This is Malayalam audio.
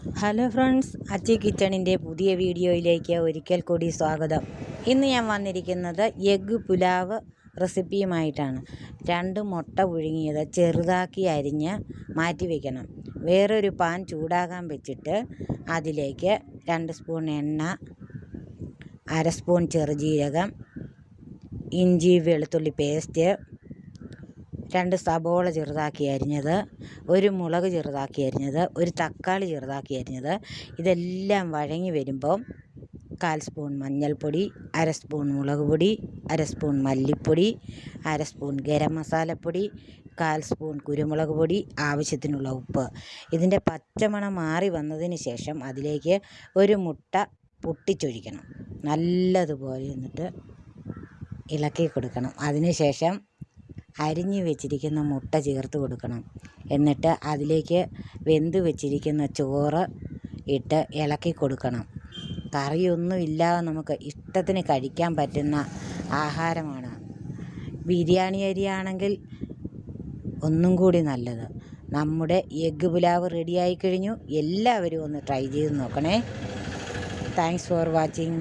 ഹലോ ഫ്രണ്ട്സ്, അച്ചി കിച്ചണിൻ്റെ പുതിയ വീഡിയോയിലേക്ക് ഒരിക്കൽ കൂടി സ്വാഗതം. ഇന്ന് ഞാൻ വന്നിരിക്കുന്നത് എഗ്ഗ് പുലാവ് റെസിപ്പിയുമായിട്ടാണ്. 2 മുട്ട പുഴുങ്ങിയത് ചെറുതാക്കി അരിഞ്ഞ് മാറ്റി വയ്ക്കണം. വേറൊരു പാൻ ചൂടാകാൻ വെച്ചിട്ട് അതിലേക്ക് 2 സ്പൂൺ എണ്ണ, 1/2 സ്പൂൺ ചെറുജീരകം, ഇഞ്ചി വെളുത്തുള്ളി പേസ്റ്റ്, 2 സബോള ചെറുതാക്കി അരിഞ്ഞത്, 1 മുളക് ചെറുതാക്കി അരിഞ്ഞത്, 1 തക്കാളി ചെറുതാക്കി അരിഞ്ഞത്. ഇതെല്ലാം വഴങ്ങി വരുമ്പോൾ 1/4 സ്പൂൺ മഞ്ഞൾപ്പൊടി, 1/2 സ്പൂൺ മുളക് പൊടി, 1/2 സ്പൂൺ മല്ലിപ്പൊടി, 1/2 സ്പൂൺ ഗരം മസാലപ്പൊടി, 1/4 സ്പൂൺ കുരുമുളക് പൊടി, ആവശ്യത്തിനുള്ള ഉപ്പ്. ഇതിൻ്റെ പച്ചമണം മാറി വന്നതിന് ശേഷം അതിലേക്ക് 1 മുട്ട പൊട്ടിച്ചൊഴിക്കണം. നല്ലതുപോലെ എന്നിട്ട് ഇളക്കി കൊടുക്കണം. അതിനുശേഷം അരിഞ്ഞ് വെച്ചിരിക്കുന്ന മുട്ട ചേർത്ത് കൊടുക്കണം. എന്നിട്ട് അതിലേക്ക് വെന്ത് വെച്ചിരിക്കുന്ന ചോറ് ഇട്ട് ഇളക്കി കൊടുക്കണം. കറിയൊന്നും ഇല്ലാതെ നമുക്ക് ഇഷ്ടത്തിന് കഴിക്കാൻ പറ്റുന്ന ആഹാരമാണ്. ബിരിയാണി അരിയാണെങ്കിൽ ഒന്നും കൂടി നല്ലത്. നമ്മുടെ എഗ്ഗ് പുലാവ് റെഡിയായി കഴിഞ്ഞു. എല്ലാവരും ഒന്ന് ട്രൈ ചെയ്ത് നോക്കണേ. Thanks for watching.